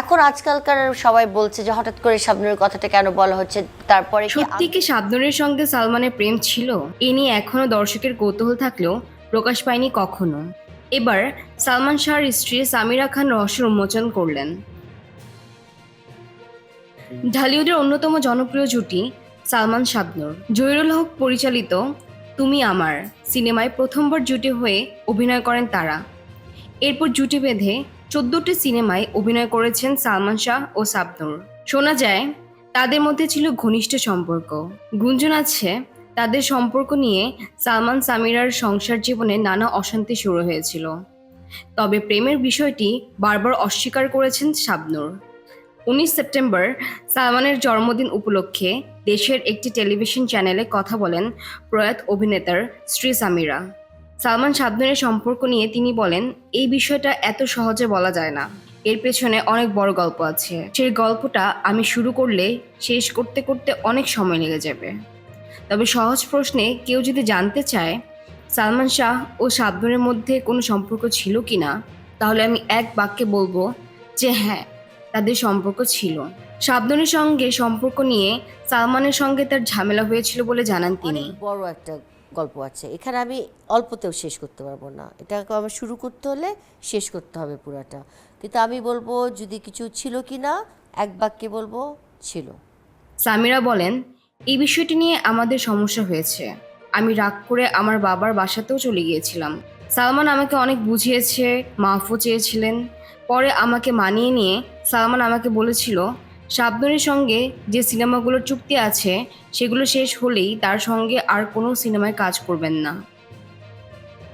এখন আজকালকার সবাই বলছে যে হঠাৎ করে শাবনূরের কথাটা কেন বলা হচ্ছে, তারপরে সত্যি কি শাবনূরের সঙ্গে সালমানের প্রেম ছিল? এ নিয়ে এখনো দর্শকের কৌতূহল থাকলেও প্রকাশ পায়নি কখনো। এবার সালমান শাহর স্ত্রী সামিরা খান রহস্য উন্মোচন করলেন। ঢালিউডের অন্যতম জনপ্রিয় জুটি সালমান শাবনূর। জহিরুল হক পরিচালিত তুমি আমার সিনেমায় প্রথমবার জুটি হয়ে অভিনয় করেন তারা। এরপর জুটি বেঁধে 14টি সিনেমায় অভিনয় করেছেন সালমান শাহ ও শাবনূর। শোনা যায় তাদের মধ্যে ছিল ঘনিষ্ঠ সম্পর্ক। গুঞ্জন আছে তাদের সম্পর্ক নিয়ে সালমান সামিরার সংসার জীবনে নানা অশান্তি শুরু হয়েছিল। তবে প্রেমের বিষয়টি বারবার অস্বীকার করেছেন শাবনূর। 19 সেপ্টেম্বর সালমানের জন্মদিন উপলক্ষে দেশের একটি টেলিভিশন চ্যানেলে কথা বলেন প্রয়াত অভিনেতার স্ত্রী সামিরা। সালমান শাবনূরের সম্পর্ক নিয়ে তিনি বলেন, এই বিষয়টা এত সহজে বলা যায় না, এর পেছনে অনেক বড় গল্প আছে। সেই গল্পটা আমি শুরু করলে শেষ করতে করতে অনেক সময় লেগে যাবে। তবে সহজ প্রশ্নে কেউ যদি জানতে চায় সালমান শাহ ও শাবনূরের মধ্যে কোনো সম্পর্ক ছিল কিনা, তাহলে আমি এক বাক্যে বলবো যে হ্যাঁ, তাদের সম্পর্ক ছিল। শাবনূরের সঙ্গে সম্পর্ক নিয়ে সালমানের সঙ্গে তার ঝামেলা হয়েছিল বলে জানান তিনি। অনেক বড় একটা গল্প আছে এখানে, আমি অল্পতেও শেষ করতে পারবো না। এটাকে আমার শুরু করতে হলে শেষ করতে হবে পুরাটা। কিন্তু আমি বলবো যদি কিছু ছিল কি না, এক বাক্যে বলবো ছিল। সামিরা বলেন, এই বিষয়টি নিয়ে আমাদের সমস্যা হয়েছে। আমি রাগ করে আমার বাবার বাসাতেও চলে গিয়েছিলাম। সালমান আমাকে অনেক বুঝিয়েছে, মাফও চেয়েছিলেন। পরে আমাকে মানিয়ে নিয়ে সালমান আমাকে বলেছিল শাবনূরের সঙ্গে যে সিনেমাগুলোর চুক্তি আছে সেগুলো শেষ হলেই তার সঙ্গে আর কোনো সিনেমায় কাজ করবেন না।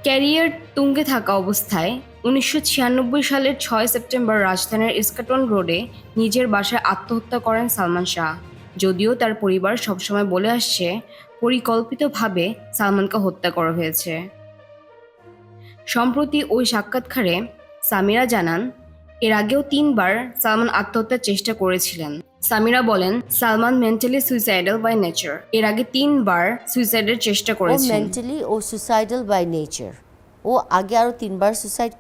ক্যারিয়ার তুঙ্গে থাকা অবস্থায় 1996 সালের 6 সেপ্টেম্বর রাজধানীর ইস্কাটন রোডে নিজের বাসায় আত্মহত্যা করেন সালমান শাহ। যদিও তার পরিবার সবসময় বলে আসছে পরিকল্পিতভাবে সালমানকে হত্যা করা হয়েছে। সম্প্রতি ওই সাক্ষাৎকারে সামিরা জানান, এর আগেও 3বার সালমান আত্মহত্যার চেষ্টা করেছিলেন। সামিরা বলেন, Salman mentally suicidal by nature. এর আগে 3বার সুইসাইডের চেষ্টা ও করেছেন। মেন্টালি ও সুসাইডাল বাই নেচার। ও আগে আরও 3বার সুসাইড